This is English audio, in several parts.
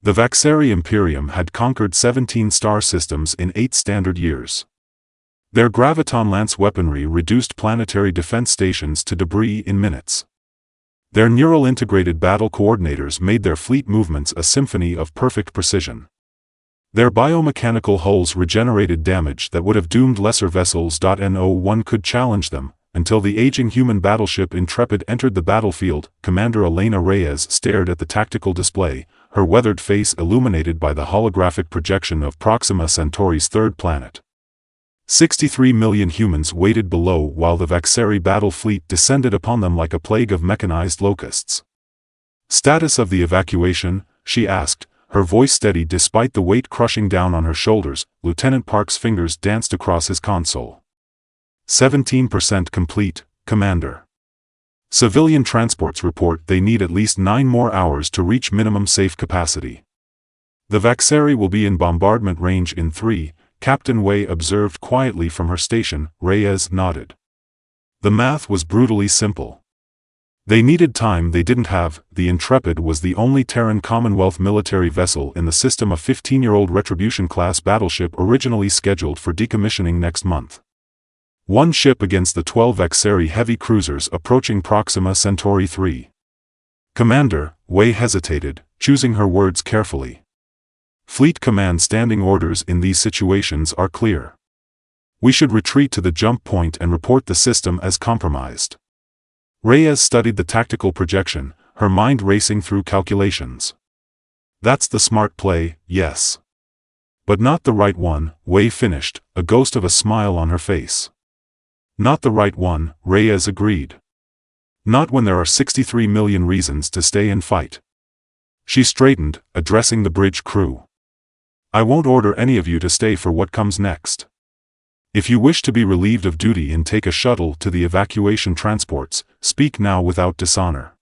The Vaxxari Imperium had conquered 17 star systems in 8 standard years. Their graviton-lance weaponry reduced planetary defense stations to debris in minutes. Their neural integrated battle coordinators made their fleet movements a symphony of perfect precision. Their biomechanical hulls regenerated damage that would have doomed lesser vessels. No one could challenge them, until the aging human battleship Intrepid entered the battlefield. Commander Elena Reyes stared at the tactical display, her weathered face illuminated by the holographic projection of Proxima Centauri's third planet. 63 million humans waited below while the Vaxxari battle fleet descended upon them like a plague of mechanized locusts. "Status of the evacuation?" she asked, her voice steady despite the weight crushing down on her shoulders. Lieutenant Park's fingers danced across his console. 17% complete, Commander. Civilian transports report they need at least 9 more hours to reach minimum safe capacity. The Vaxxari will be in bombardment range in 3, Captain Wei observed quietly from her station. Reyes nodded. The math was brutally simple. They needed time they didn't have. The Intrepid was the only Terran Commonwealth military vessel in the system, a 15-year-old Retribution-class battleship originally scheduled for decommissioning next month. One ship against the 12 Vaxxari heavy cruisers approaching Proxima Centauri III. "Commander," Wei hesitated, choosing her words carefully. "Fleet Command standing orders in these situations are clear. We should retreat to the jump point and report the system as compromised." Reyes studied the tactical projection, her mind racing through calculations. "That's the smart play, yes. But not the right one," Wei finished, a ghost of a smile on her face. "Not the right one," Reyes agreed. "Not when there are 63 million reasons to stay and fight." She straightened, addressing the bridge crew. "I won't order any of you to stay for what comes next. If you wish to be relieved of duty and take a shuttle to the evacuation transports, speak now without dishonor."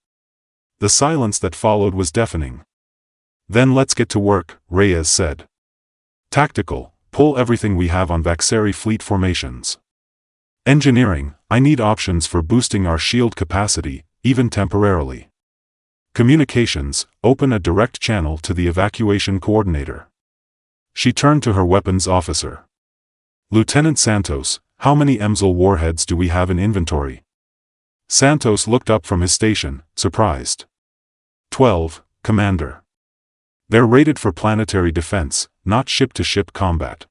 The silence that followed was deafening. "Then let's get to work," Reyes said. "Tactical, pull everything we have on Vaxxari fleet formations. Engineering, I need options for boosting our shield capacity, even temporarily. Communications, open a direct channel to the evacuation coordinator." She turned to her weapons officer. "Lieutenant Santos, how many EMSL warheads do we have in inventory?" Santos looked up from his station, surprised. 12, Commander. They're rated for planetary defense, not ship-to-ship combat."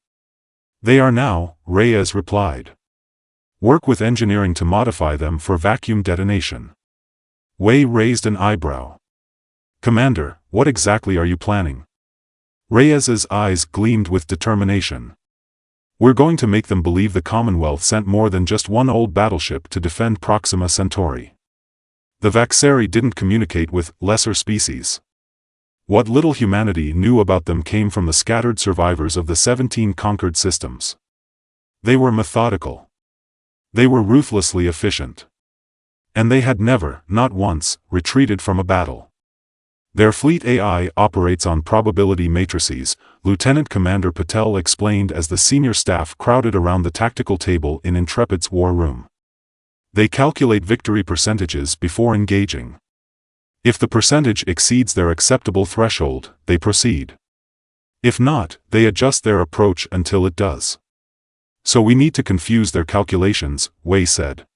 "They are now," Reyes replied. "Work with engineering to modify them for vacuum detonation." Wei raised an eyebrow. "Commander, what exactly are you planning?" Reyes's eyes gleamed with determination. "We're going to make them believe the Commonwealth sent more than just one old battleship to defend Proxima Centauri. The Vaxxari didn't communicate with lesser species. What little humanity knew about them came from the scattered survivors of the 17 conquered systems. They were methodical. They were ruthlessly efficient. And they had never, not once, retreated from a battle. Their fleet AI operates on probability matrices," Lieutenant Commander Patel explained as the senior staff crowded around the tactical table in Intrepid's war room. "They calculate victory percentages before engaging. If the percentage exceeds their acceptable threshold, they proceed. If not, they adjust their approach until it does. So we need to confuse their calculations," Wei said.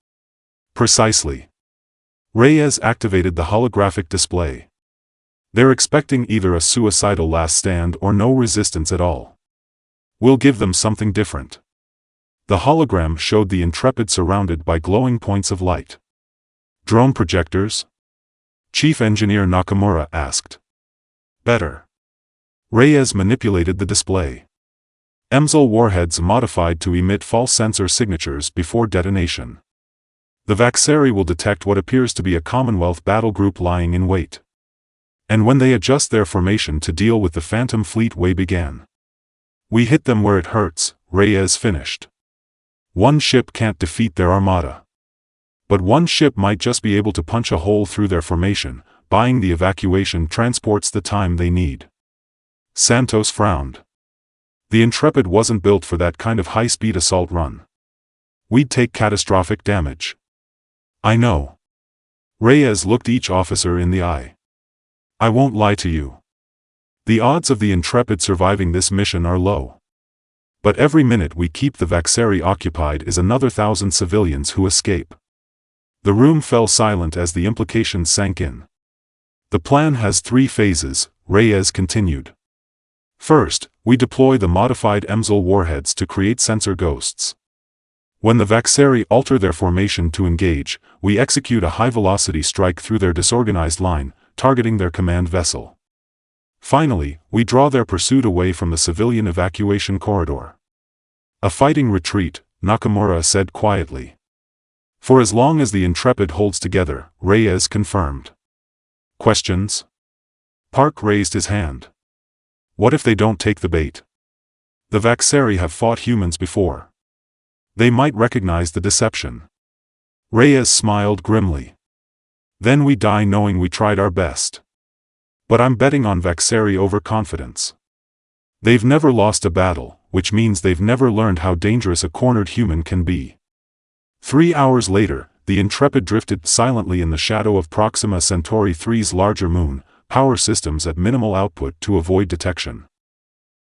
"Precisely." Reyes activated the holographic display. "They're expecting either a suicidal last stand or no resistance at all. We'll give them something different." The hologram showed the Intrepid surrounded by glowing points of light. "Drone projectors?" Chief Engineer Nakamura asked. "Better." Reyes manipulated the display. "EMSL warheads modified to emit false sensor signatures before detonation. The Vaxxari will detect what appears to be a Commonwealth battle group lying in wait. And when they adjust their formation to deal with the Phantom Fleet," Wei began. "We hit them where it hurts," Reyes finished. "One ship can't defeat their armada. But one ship might just be able to punch a hole through their formation, buying the evacuation transports the time they need." Santos frowned. "The Intrepid wasn't built for that kind of high-speed assault run. We'd take catastrophic damage." "I know." Reyes looked each officer in the eye. "I won't lie to you. The odds of the Intrepid surviving this mission are low. But every minute we keep the Vaxxari occupied is another 1,000 civilians who escape. The room fell silent as the implications sank in. The plan has 3 phases, Reyes continued. First, we deploy the modified EMSL warheads to create sensor ghosts. When the Vaxxari alter their formation to engage, we execute a high-velocity strike through their disorganized line, targeting their command vessel. Finally, we draw their pursuit away from the civilian evacuation corridor. A fighting retreat, Nakamura said quietly. For as long as the Intrepid holds together, Reyes confirmed. Questions? Park raised his hand. What if they don't take the bait? The Vaxxari have fought humans before. They might recognize the deception. Reyes smiled grimly. Then we die knowing we tried our best. But I'm betting on Vaxxari overconfidence. They've never lost a battle, which means they've never learned how dangerous a cornered human can be. 3 hours later, the Intrepid drifted silently in the shadow of Proxima Centauri III's larger moon, power systems at minimal output to avoid detection.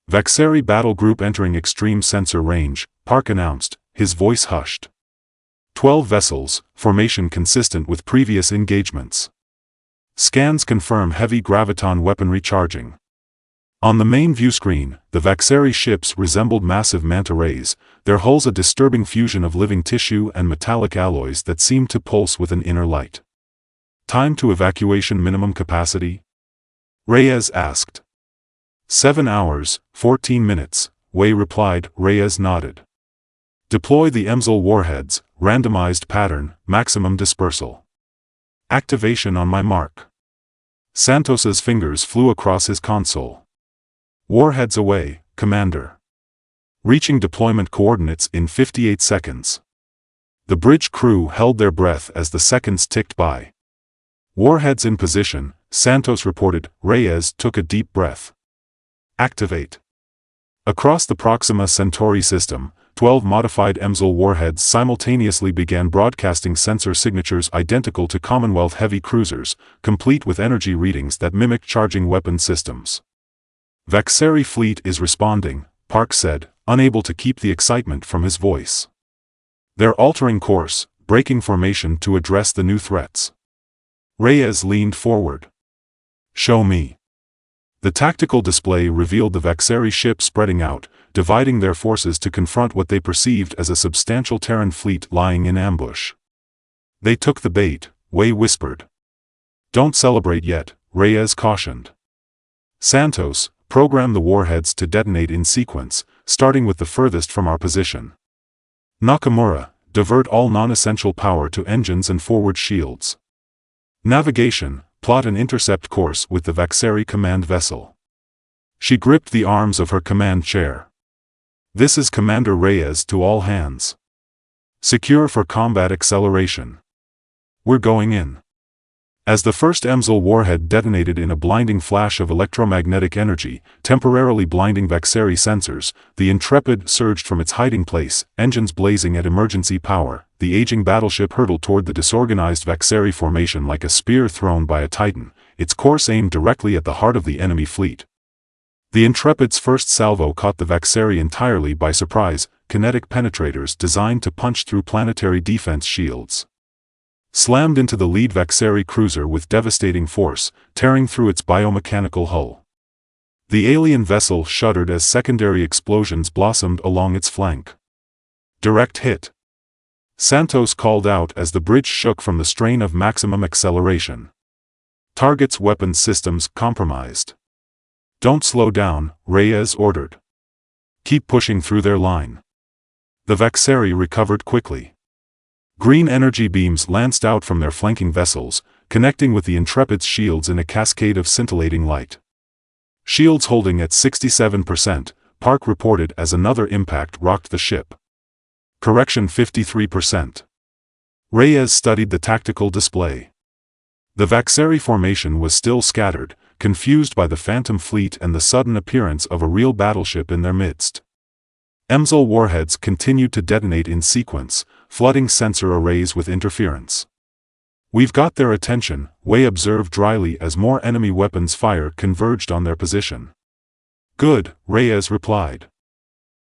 Vaxxari battle group entering extreme sensor range, Park announced, his voice hushed. 12 vessels, formation consistent with previous engagements. Scans confirm heavy graviton weaponry charging. On the main view screen, the Vaxxari ships resembled massive manta rays, their hulls a disturbing fusion of living tissue and metallic alloys that seemed to pulse with an inner light. Time to evacuation minimum capacity? Reyes asked. 7 hours, 14 minutes, Wei replied. Reyes nodded. Deploy the EMSL warheads, randomized pattern, maximum dispersal. Activation on my mark. Santos's fingers flew across his console. Warheads away, Commander. Reaching deployment coordinates in 58 seconds. The bridge crew held their breath as the seconds ticked by. Warheads in position, Santos reported. Reyes took a deep breath. Activate. Across the Proxima Centauri system, 12 modified EMSL warheads simultaneously began broadcasting sensor signatures identical to Commonwealth heavy cruisers, complete with energy readings that mimic charging weapon systems. Vaxxari fleet is responding, Park said, unable to keep the excitement from his voice. They're altering course, breaking formation to address the new threats. Reyes leaned forward. Show me. The tactical display revealed the Vaxxari ship spreading out, dividing their forces to confront what they perceived as a substantial Terran fleet lying in ambush. They took the bait, Wei whispered. Don't celebrate yet, Reyes cautioned. Santos, program the warheads to detonate in sequence, starting with the furthest from our position. Nakamura, divert all non-essential power to engines and forward shields. Navigation, plot an intercept course with the Vaxxari command vessel. She gripped the arms of her command chair. This is Commander Reyes to all hands. Secure for combat acceleration. We're going in. As the first EMSL warhead detonated in a blinding flash of electromagnetic energy, temporarily blinding Vaxxari sensors, the Intrepid surged from its hiding place, engines blazing at emergency power. The aging battleship hurtled toward the disorganized Vaxxari formation like a spear thrown by a titan, its course aimed directly at the heart of the enemy fleet. The Intrepid's first salvo caught the Vaxxari entirely by surprise, kinetic penetrators designed to punch through planetary defense shields. Slammed into the lead Vaxxari cruiser with devastating force, tearing through its biomechanical hull. The alien vessel shuddered as secondary explosions blossomed along its flank. Direct hit. Santos called out as the bridge shook from the strain of maximum acceleration. Target's weapons systems compromised. Don't slow down, Reyes ordered. Keep pushing through their line. The Vaxxari recovered quickly. Green energy beams lanced out from their flanking vessels, connecting with the Intrepid's shields in a cascade of scintillating light. Shields holding at 67%, Park reported as another impact rocked the ship. Correction 53%. Reyes studied the tactical display. The Vaxxari formation was still scattered, confused by the phantom fleet and the sudden appearance of a real battleship in their midst. EMSL warheads continued to detonate in sequence, flooding sensor arrays with interference. We've got their attention, Wei observed dryly as more enemy weapons fire converged on their position. Good, Reyes replied.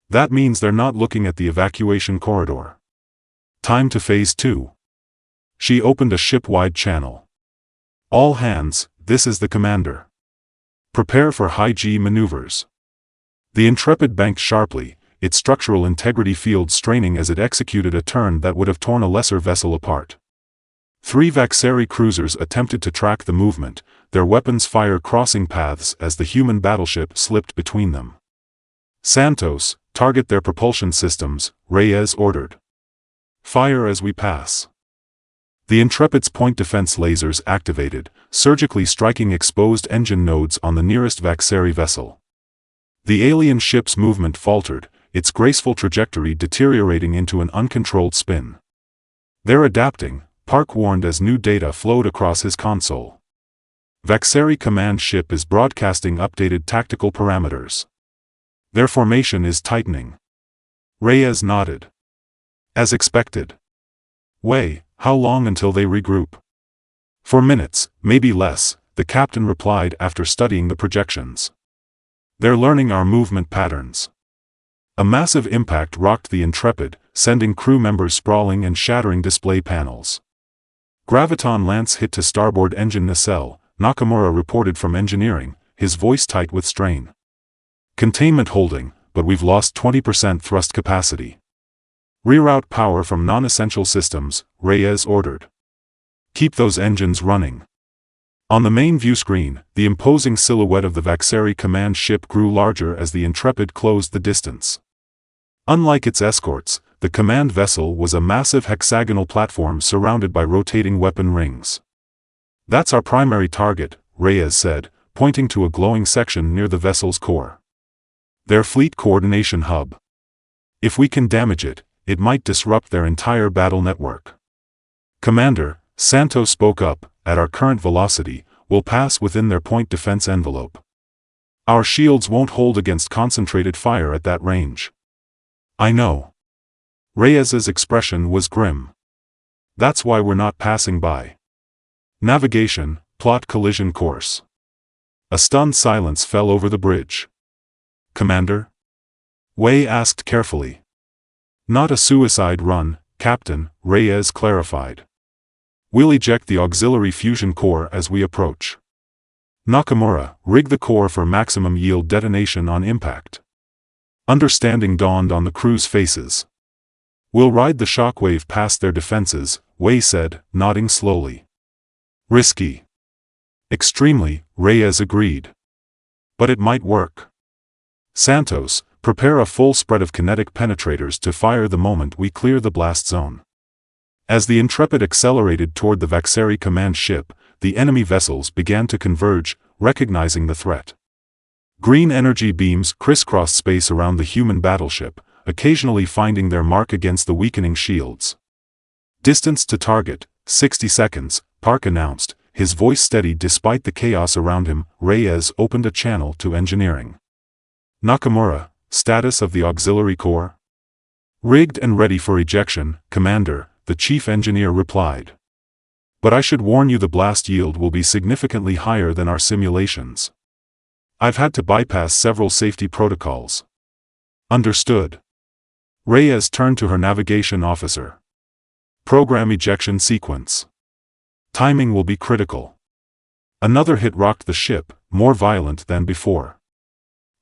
That means they're not looking at the evacuation corridor. Time to Phase 2. She opened a ship-wide channel. All hands, this is the commander. Prepare for high-G maneuvers. The Intrepid banked sharply, its structural integrity field straining as it executed a turn that would have torn a lesser vessel apart. 3 Vaxxari cruisers attempted to track the movement, their weapons fire crossing paths as the human battleship slipped between them. Santos, target their propulsion systems, Reyes ordered. Fire as we pass. The Intrepid's point defense lasers activated, surgically striking exposed engine nodes on the nearest Vaxxari vessel. The alien ship's movement faltered, its graceful trajectory deteriorating into an uncontrolled spin. They're adapting, Park warned as new data flowed across his console. Vaxxari command ship is broadcasting updated tactical parameters. Their formation is tightening. Reyes nodded. As expected. Wei, how long until they regroup? For minutes, maybe less, the captain replied after studying the projections. They're learning our movement patterns. A massive impact rocked the Intrepid, sending crew members sprawling and shattering display panels. Graviton lance hit to starboard engine nacelle, Nakamura reported from engineering, his voice tight with strain. Containment holding, but we've lost 20% thrust capacity. Reroute power from non-essential systems, Reyes ordered. Keep those engines running. On the main view screen, the imposing silhouette of the Vaxxari command ship grew larger as the Intrepid closed the distance. Unlike its escorts, the command vessel was a massive hexagonal platform surrounded by rotating weapon rings. That's our primary target, Reyes said, pointing to a glowing section near the vessel's core. Their fleet coordination hub. If we can damage it, it might disrupt their entire battle network. Commander, Santos spoke up, at our current velocity, we'll pass within their point defense envelope. Our shields won't hold against concentrated fire at that range. I know. Reyes's expression was grim. That's why we're not passing by. Navigation, plot collision course. A stunned silence fell over the bridge. Commander? Wei asked carefully. Not a suicide run, Captain, Reyes clarified. We'll eject the auxiliary fusion core as we approach. Nakamura, rig the core for maximum yield detonation on impact. Understanding dawned on the crew's faces. We'll ride the shockwave past their defenses, Wei said, nodding slowly. Risky. Extremely, Reyes agreed. But it might work. Santos, prepare a full spread of kinetic penetrators to fire the moment we clear the blast zone. As the Intrepid accelerated toward the Vaxxari command ship, the enemy vessels began to converge, recognizing the threat. Green energy beams crisscrossed space around the human battleship, occasionally finding their mark against the weakening shields. Distance to target, 60 seconds, Park announced, his voice steady despite the chaos around him. Reyes opened a channel to engineering. Nakamura, status of the auxiliary core? Rigged and ready for ejection, Commander, the chief engineer replied. But I should warn you the blast yield will be significantly higher than our simulations. I've had to bypass several safety protocols. Understood. Reyes turned to her navigation officer. Program ejection sequence. Timing will be critical. Another hit rocked the ship, more violent than before.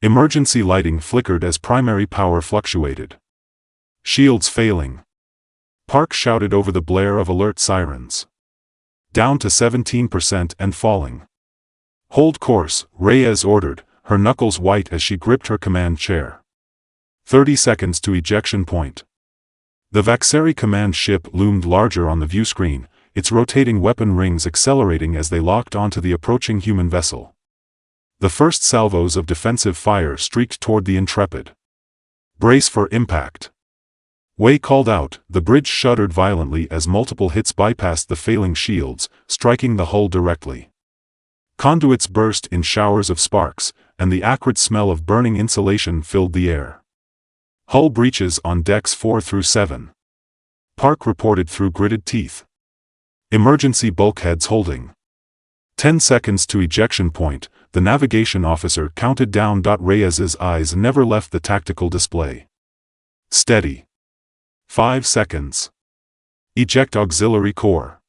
Emergency lighting flickered as primary power fluctuated. Shields failing. Park shouted over the blare of alert sirens. Down to 17% and falling. Hold course, Reyes ordered, her knuckles white as she gripped her command chair. 30 seconds to ejection point. The Vaxxari command ship loomed larger on the view screen, its rotating weapon rings accelerating as they locked onto the approaching human vessel. The first salvos of defensive fire streaked toward the Intrepid. Brace for impact. Wei called out, the bridge shuddered violently as multiple hits bypassed the failing shields, striking the hull directly. Conduits burst in showers of sparks, and the acrid smell of burning insulation filled the air. Hull breaches on decks 4 through 7. Park reported through gritted teeth. Emergency bulkheads holding. 10 seconds to ejection point, the navigation officer counted down. Reyes's eyes never left the tactical display. Steady. 5 seconds. Eject auxiliary core.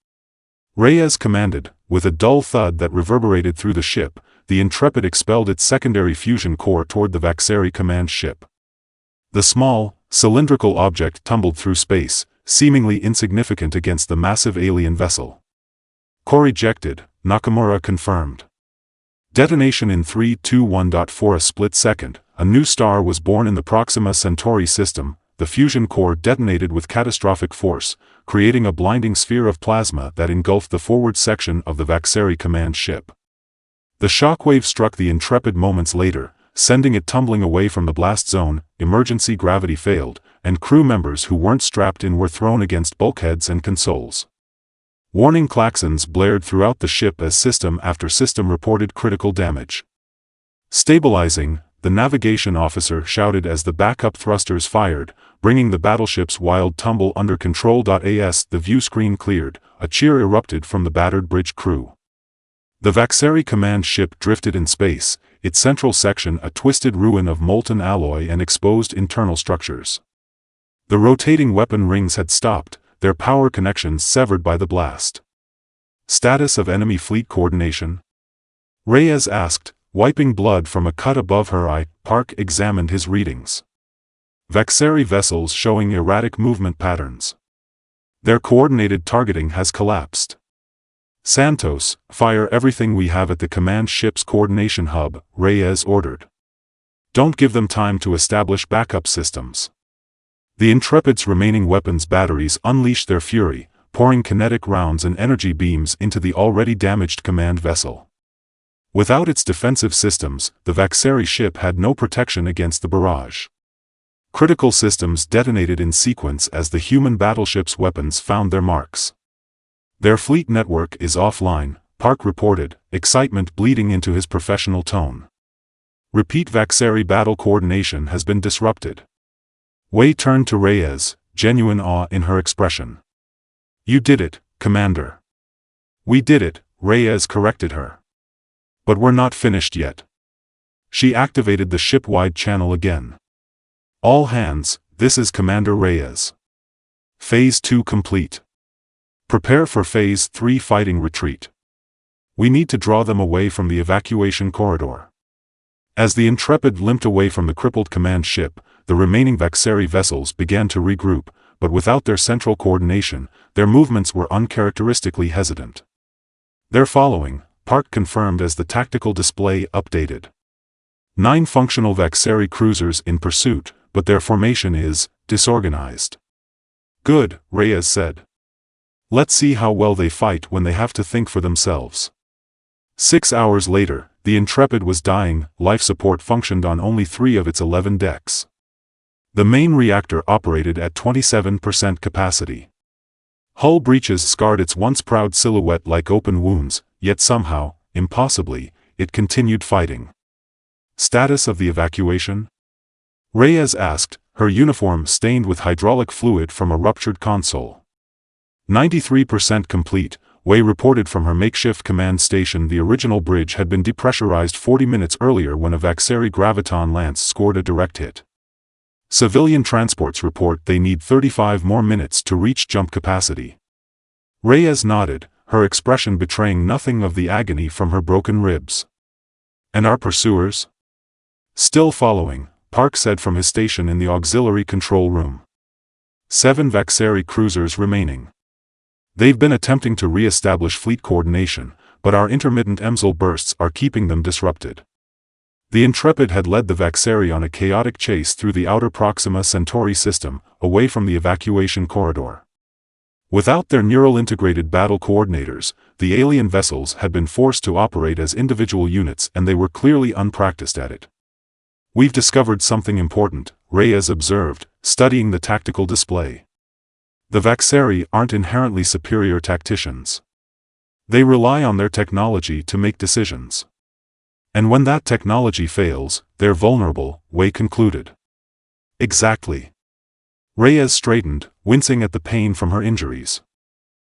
Reyes commanded. With a dull thud that reverberated through the ship, the Intrepid expelled its secondary fusion core toward the Vaxxari command ship. The small, cylindrical object tumbled through space, seemingly insignificant against the massive alien vessel. Core ejected, Nakamura confirmed. Detonation in 3-2-1. For a split second, a new star was born in the Proxima Centauri system. The fusion core detonated with catastrophic force, creating a blinding sphere of plasma that engulfed the forward section of the Vaxxari command ship. The shockwave struck the Intrepid moments later, sending it tumbling away from the blast zone. Emergency gravity failed, and crew members who weren't strapped in were thrown against bulkheads and consoles. Warning klaxons blared throughout the ship as system after system reported critical damage. Stabilizing, the navigation officer shouted as the backup thrusters fired, bringing the battleship's wild tumble under control. As the view screen cleared, a cheer erupted from the battered bridge crew. The Vaxxari command ship drifted in space, its central section a twisted ruin of molten alloy and exposed internal structures. The rotating weapon rings had stopped, their power connections severed by the blast. Status of enemy fleet coordination? Reyes asked, wiping blood from a cut above her eye. Park examined his readings. Vaxxari vessels showing erratic movement patterns. Their coordinated targeting has collapsed. Santos, fire everything we have at the command ship's coordination hub, Reyes ordered. Don't give them time to establish backup systems. The Intrepid's remaining weapons batteries unleashed their fury, pouring kinetic rounds and energy beams into the already damaged command vessel. Without its defensive systems, the Vaxxari ship had no protection against the barrage. Critical systems detonated in sequence as the human battleship's weapons found their marks. Their fleet network is offline, Park reported, excitement bleeding into his professional tone. Repeat, Vaxxari battle coordination has been disrupted. Wei turned to Reyes, genuine awe in her expression. You did it, Commander. We did it, Reyes corrected her. But we're not finished yet. She activated the ship-wide channel again. All hands, this is Commander Reyes. Phase 2 complete. Prepare for Phase 3 fighting retreat. We need to draw them away from the evacuation corridor. As the Intrepid limped away from the crippled command ship, the remaining Vaxxari vessels began to regroup, but without their central coordination, their movements were uncharacteristically hesitant. Their following, Park confirmed as the tactical display updated. 9 functional Vaxxari cruisers in pursuit, but their formation is disorganized. Good, Reyes said. Let's see how well they fight when they have to think for themselves. 6 hours later, the Intrepid was dying. Life support functioned on only 3 of its 11 decks. The main reactor operated at 27% capacity. Hull breaches scarred its once proud silhouette like open wounds, yet somehow, impossibly, it continued fighting. Status of the evacuation? Reyes asked, her uniform stained with hydraulic fluid from a ruptured console. 93% complete, Wei reported from her makeshift command station. The original bridge had been depressurized 40 minutes earlier when a Vaxxari graviton lance scored a direct hit. Civilian transports report they need 35 more minutes to reach jump capacity. Reyes nodded, her expression betraying nothing of the agony from her broken ribs. And our pursuers? Still following, Park said from his station in the auxiliary control room. 7 Vaxxari cruisers remaining. They've been attempting to re-establish fleet coordination, but our intermittent EMSL bursts are keeping them disrupted. The Intrepid had led the Vaxxari on a chaotic chase through the outer Proxima Centauri system, away from the evacuation corridor. Without their neural-integrated battle coordinators, the alien vessels had been forced to operate as individual units, and they were clearly unpracticed at it. We've discovered something important, Reyes observed, studying the tactical display. The Vaxxari aren't inherently superior tacticians. They rely on their technology to make decisions. And when that technology fails, they're vulnerable, Wei concluded. Exactly. Reyes straightened, wincing at the pain from her injuries.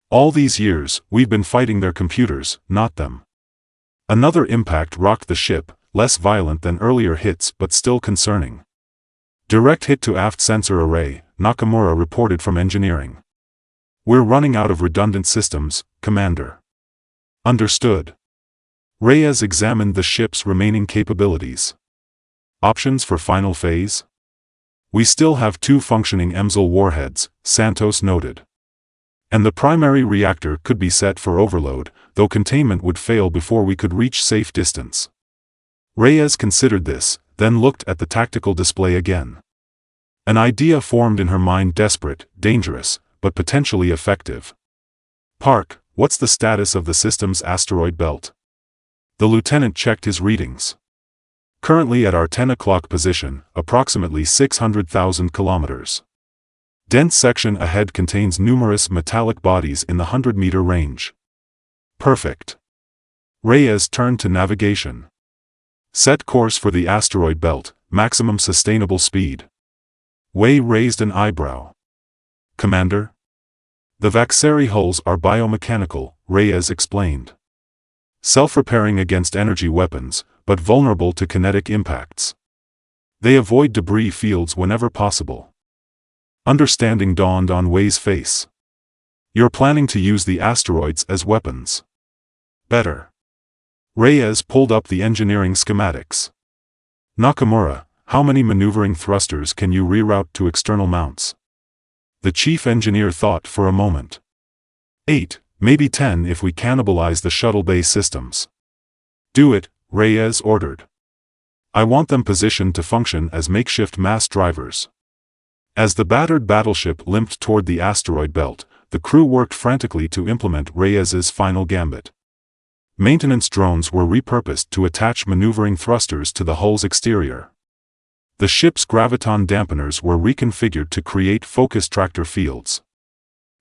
All these years, we've been fighting their computers, not them. Another impact rocked the ship, less violent than earlier hits but still concerning. Direct hit to aft sensor array, Nakamura reported from engineering. We're running out of redundant systems, Commander. Understood. Reyes examined the ship's remaining capabilities. Options for final phase? We still have 2 functioning EMSL warheads, Santos noted. And the primary reactor could be set for overload, though containment would fail before we could reach safe distance. Reyes considered this, then looked at the tactical display again. An idea formed in her mind, desperate, dangerous, but potentially effective. Park, what's the status of the system's asteroid belt? The lieutenant checked his readings. Currently at our 10 o'clock position, approximately 600,000 kilometers. Dense section ahead contains numerous metallic bodies in the 100-meter range. Perfect. Reyes turned to navigation. Set course for the asteroid belt, maximum sustainable speed. Wei raised an eyebrow. Commander? The Vaxxari hulls are biomechanical, Reyes explained. Self-repairing against energy weapons, but vulnerable to kinetic impacts. They avoid debris fields whenever possible. Understanding dawned on Wei's face. You're planning to use the asteroids as weapons. Better. Reyes pulled up the engineering schematics. Nakamura, how many maneuvering thrusters can you reroute to external mounts? The chief engineer thought for a moment. 8, maybe 10 if we cannibalize the shuttle bay systems. Do it, Reyes ordered. I want them positioned to function as makeshift mass drivers. As the battered battleship limped toward the asteroid belt, the crew worked frantically to implement Reyes's final gambit. Maintenance drones were repurposed to attach maneuvering thrusters to the hull's exterior. The ship's graviton dampeners were reconfigured to create focus tractor fields.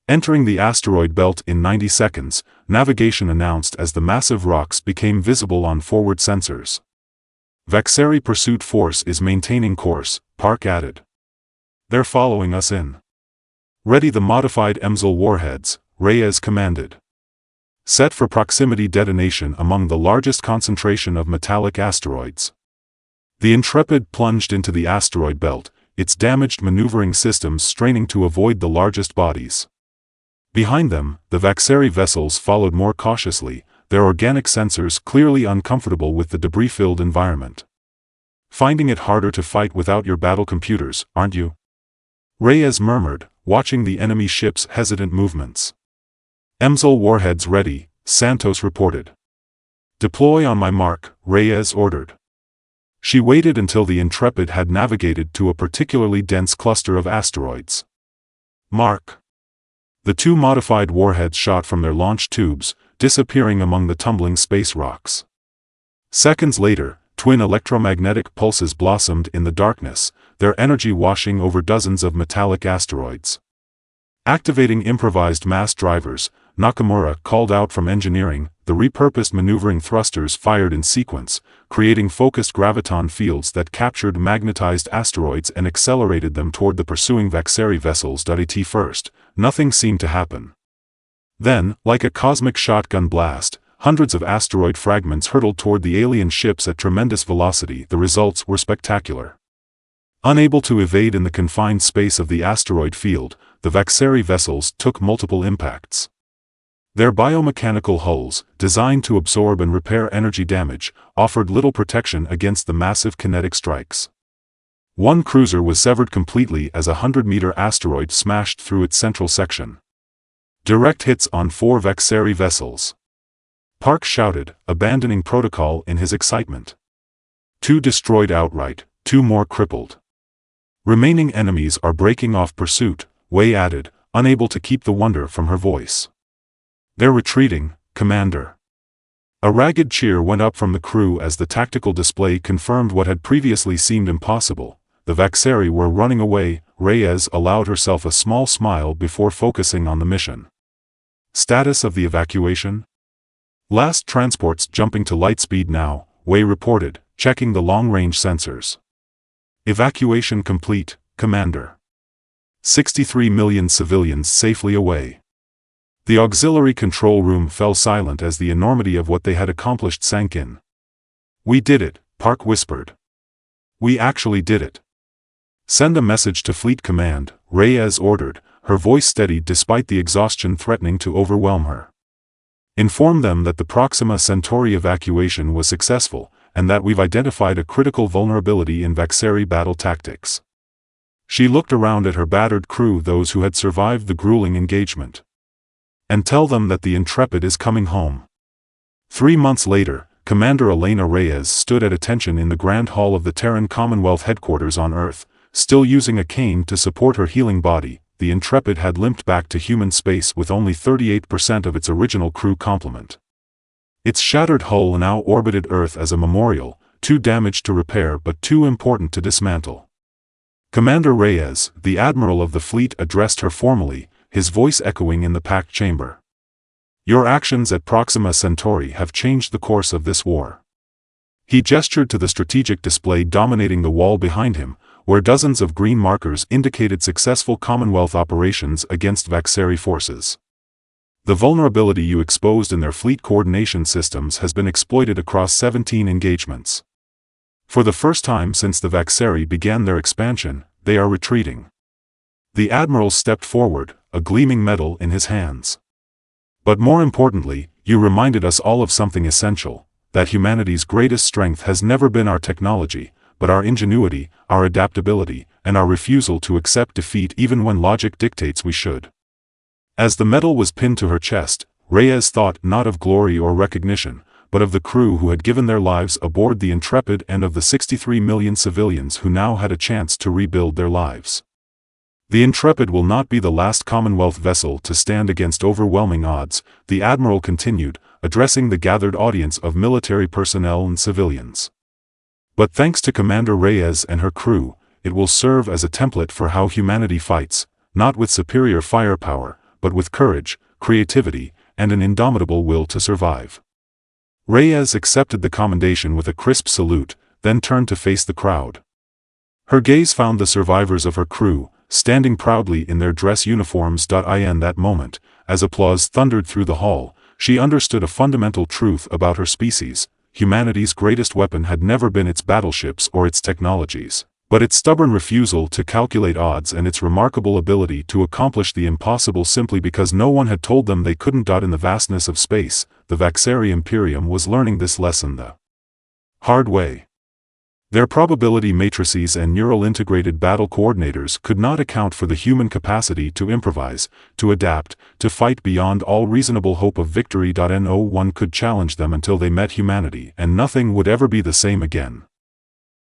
Entering the asteroid belt in 90 seconds, navigation announced as the massive rocks became visible on forward sensors. Vaxxari pursuit force is maintaining course, Park added. They're following us in. Ready the modified EMSL warheads, Reyes commanded. Set for proximity detonation among the largest concentration of metallic asteroids. The Intrepid plunged into the asteroid belt, its damaged maneuvering systems straining to avoid the largest bodies. Behind them, the Vaxxari vessels followed more cautiously, their organic sensors clearly uncomfortable with the debris-filled environment. Finding it harder to fight without your battle computers, aren't you? Reyes murmured, watching the enemy ship's hesitant movements. EMSL warheads ready, Santos reported. Deploy on my mark, Reyes ordered. She waited until the Intrepid had navigated to a particularly dense cluster of asteroids. Mark. The 2 modified warheads shot from their launch tubes, disappearing among the tumbling space rocks. Seconds later, twin electromagnetic pulses blossomed in the darkness, their energy washing over dozens of metallic asteroids. Activating improvised mass drivers, Nakamura called out from engineering, the repurposed maneuvering thrusters fired in sequence, creating focused graviton fields that captured magnetized asteroids and accelerated them toward the pursuing Vaxxari vessels. At first, nothing seemed to happen. Then, like a cosmic shotgun blast, hundreds of asteroid fragments hurtled toward the alien ships at tremendous velocity. The results were spectacular. Unable to evade in the confined space of the asteroid field, the Vaxxari vessels took multiple impacts. Their biomechanical hulls, designed to absorb and repair energy damage, offered little protection against the massive kinetic strikes. One cruiser was severed completely as a 100-meter asteroid smashed through its central section. Direct hits on 4 Vaxxari vessels. Park shouted, abandoning protocol in his excitement. 2 destroyed outright, 2 more crippled. Remaining enemies are breaking off pursuit, Wei added, unable to keep the wonder from her voice. They're retreating, Commander. A ragged cheer went up from the crew as the tactical display confirmed what had previously seemed impossible. The Vaxxari were running away. Reyes allowed herself a small smile before focusing on the mission. Status of the evacuation? Last transports jumping to light speed now, Wei reported, checking the long-range sensors. Evacuation complete, Commander. 63 million civilians safely away. The auxiliary control room fell silent as the enormity of what they had accomplished sank in. "We did it," Park whispered. "We actually did it." "Send a message to Fleet Command," Reyes ordered, her voice steady despite the exhaustion threatening to overwhelm her. "Inform them that the Proxima Centauri evacuation was successful, and that we've identified a critical vulnerability in Vaxxari battle tactics." She looked around at her battered crew, those who had survived the grueling engagement. "And tell them that the Intrepid is coming home." 3 months later, Commander Elena Reyes stood at attention in the Grand Hall of the Terran Commonwealth headquarters on Earth, still using a cane to support her healing body. The Intrepid had limped back to human space with only 38% of its original crew complement. Its shattered hull now orbited Earth as a memorial, too damaged to repair but too important to dismantle. Commander Reyes, the Admiral of the fleet, addressed her formally, his voice echoing in the packed chamber. "Your actions at Proxima Centauri have changed the course of this war." He gestured to the strategic display dominating the wall behind him, where dozens of green markers indicated successful Commonwealth operations against Vaxxari forces. "The vulnerability you exposed in their fleet coordination systems has been exploited across 17 engagements. For the first time since the Vaxxari began their expansion, they are retreating." The Admiral stepped forward, a gleaming medal in his hands. "But more importantly, you reminded us all of something essential, that humanity's greatest strength has never been our technology, but our ingenuity, our adaptability, and our refusal to accept defeat even when logic dictates we should." As the medal was pinned to her chest, Reyes thought not of glory or recognition, but of the crew who had given their lives aboard the Intrepid and of the 63 million civilians who now had a chance to rebuild their lives. "The Intrepid will not be the last Commonwealth vessel to stand against overwhelming odds," the Admiral continued, addressing the gathered audience of military personnel and civilians. "But thanks to Commander Reyes and her crew, it will serve as a template for how humanity fights, not with superior firepower, but with courage, creativity, and an indomitable will to survive." Reyes accepted the commendation with a crisp salute, then turned to face the crowd. Her gaze found the survivors of her crew, standing proudly in their dress uniforms. In that moment, as applause thundered through the hall, she understood a fundamental truth about her species: humanity's greatest weapon had never been its battleships or its technologies, but its stubborn refusal to calculate odds and its remarkable ability to accomplish the impossible simply because no one had told them they couldn't. In the vastness of space, the Vaxxari Imperium was learning this lesson the hard way. Their probability matrices and neural integrated battle coordinators could not account for the human capacity to improvise, to adapt, to fight beyond all reasonable hope of victory. No one could challenge them until they met humanity, and nothing would ever be the same again.